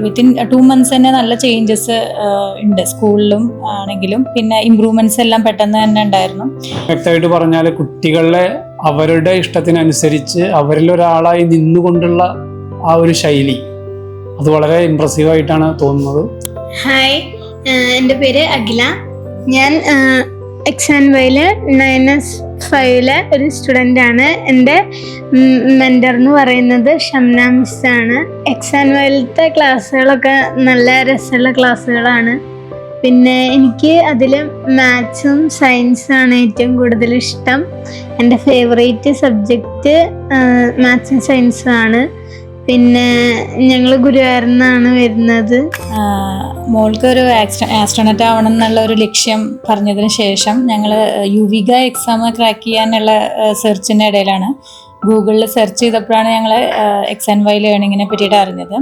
Within 2 months തന്നെ നല്ല changes ഉണ്ട്, സ്കൂളിലും ആണെങ്കിലും പിന്നെ ഇമ്പ്രൂവ്മെന്റ്സ് എല്ലാം പെട്ടെന്ന് തന്നെ ഉണ്ടായിരുന്നു. വ്യക്തമായിട്ട് പറഞ്ഞാൽ കുട്ടികളെ അവരുടെ ഇഷ്ടത്തിനനുസരിച്ച് അവരിൽ ഒരാളായി നിന്നുകൊണ്ടുള്ള ആ ഒരു ശൈലി അത് വളരെ ഇംപ്രസീവായിട്ടാണ് തോന്നുന്നത്. ഹായ്, എൻ്റെ പേര് അഖില. ഞാൻ XNYയിലെ 9S5 ഒരു സ്റ്റുഡൻ്റ് ആണ്. എൻ്റെ മെൻറ്റർ എന്ന് പറയുന്നത് ഷംന മിസ്സാണ്. XNYയിലത്തെ ക്ലാസ്സുകളൊക്കെ നല്ല രസമുള്ള ക്ലാസ്സുകളാണ്. പിന്നെ എനിക്ക് അതിൽ മാത്സും സയൻസാണ് ഏറ്റവും കൂടുതൽ ഇഷ്ടം. എൻ്റെ ഫേവറേറ്റ് സബ്ജക്റ്റ് മാത്സും സയൻസും ആണ്. പിന്നെ ഞങ്ങൾ ഗുരുവായൂരിൽ നിന്നാണ് വരുന്നത്. മോൾക്ക് ഒരു ആസ്ട്രോണറ്റ് ആവണം എന്നുള്ള ഒരു ലക്ഷ്യം പറഞ്ഞതിന് ശേഷം ഞങ്ങൾ യുവിക എക്സാം ക്രാക്ക് ചെയ്യാനുള്ള സെർച്ചിൻ്റെ ഇടയിലാണ് ഗൂഗിളിൽ സെർച്ച് ചെയ്തപ്പോഴാണ് ഞങ്ങൾ XNY ലേണിങ്ങിനെ പറ്റിയിട്ട് അറിഞ്ഞത്.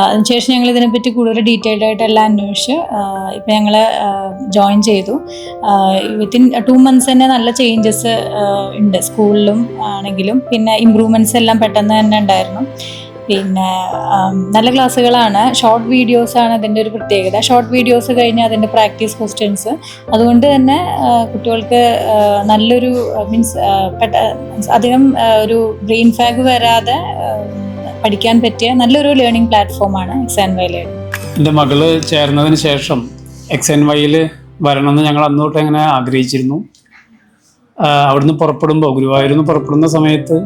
അതിനുശേഷം ഞങ്ങൾ ഇതിനെപ്പറ്റി കൂടുതൽ ഡീറ്റെയിൽഡ് ആയിട്ട് എല്ലാം അന്വേഷിച്ച് ഇപ്പം ഞങ്ങൾ ജോയിൻ ചെയ്തു. വിത്തിൻ 2 months തന്നെ നല്ല ചേഞ്ചസ് ഉണ്ട്, സ്കൂളിലും ആണെങ്കിലും പിന്നെ ഇമ്പ്രൂവ്മെൻറ്റ്സ് എല്ലാം പെട്ടെന്ന് തന്നെ ഉണ്ടായിരുന്നു. പിന്നെ നല്ല ക്ലാസ്സുകളാണ്. ഷോർട്ട് വീഡിയോസാണ് അതിൻ്റെ ഒരു പ്രത്യേകത. ഷോർട്ട് വീഡിയോസ് കഴിഞ്ഞ് അതിൻ്റെ പ്രാക്ടീസ് ക്വസ്റ്റ്യൻസ്, അതുകൊണ്ട് തന്നെ കുട്ടികൾക്ക് നല്ലൊരു അധികം ഒരു ബ്രെയിൻ ഫാഗ് വരാതെ പഠിക്കാൻ പറ്റിയ നല്ലൊരു ലേണിംഗ് പ്ലാറ്റ്ഫോമാണ് XNY ലേണിംഗ്. എൻ്റെ മകള് ചേർന്നതിന് ശേഷം XNYയിൽ വരണമെന്ന് ഞങ്ങൾ അന്ന് തൊട്ട് അങ്ങനെ ആഗ്രഹിച്ചിരുന്നു. അവിടുന്ന് പുറപ്പെടുമ്പോൾ, ഗുരുവായൂരിൽ നിന്ന് പുറപ്പെടുന്ന സമയത്ത്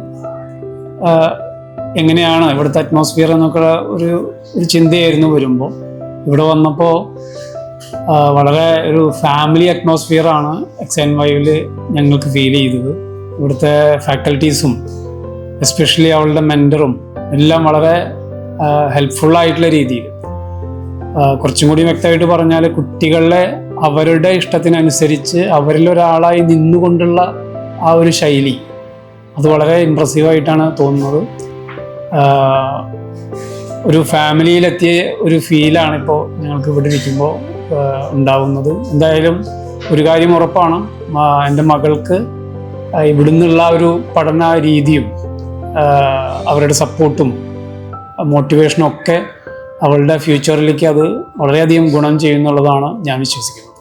എങ്ങനെയാണ് ഇവിടുത്തെ അറ്റ്മോസ്ഫിയർ എന്നൊക്കെ ഒരു ചിന്തയായിരുന്നു വരുമ്പോൾ. ഇവിടെ വന്നപ്പോൾ വളരെ ഒരു ഫാമിലി അറ്റ്മോസ്ഫിയറാണ് XNYയിൽ ഞങ്ങൾക്ക് ഫീൽ ചെയ്തത്. ഇവിടുത്തെ ഫാക്കൽറ്റീസും എസ്പെഷ്യലി അവളുടെ മെൻറ്ററും എല്ലാം വളരെ ഹെൽപ്ഫുള്ളായിട്ടുള്ള രീതിയിൽ, കുറച്ചും കൂടി വ്യക്തമായിട്ട് പറഞ്ഞാൽ കുട്ടികളെ അവരുടെ ഇഷ്ടത്തിനനുസരിച്ച് അവരിൽ ഒരാളായി നിന്നുകൊണ്ടുള്ള ആ ഒരു ശൈലി അത് വളരെ ഇംപ്രസീവായിട്ടാണ് തോന്നുന്നത്. ഒരു ഫാമിലിയിലെത്തിയ ഒരു ഫീലാണ് ഇപ്പോൾ ഞങ്ങൾക്ക് ഇവിടെ ഇരിക്കുമ്പോൾ ഉണ്ടാവുന്നത്. എന്തായാലും ഒരു കാര്യം ഉറപ്പാണ്, എൻ്റെ മകൾക്ക് ഇവിടുന്നുള്ള ഒരു പഠന രീതിയും അവരുടെ സപ്പോർട്ടും മോട്ടിവേഷനും ഒക്കെ അവളുടെ ഫ്യൂച്ചറിലേക്ക് അത് വളരെയധികം ഗുണം ചെയ്യുന്നുള്ളതാണ് ഞാൻ വിശ്വസിക്കുന്നത്.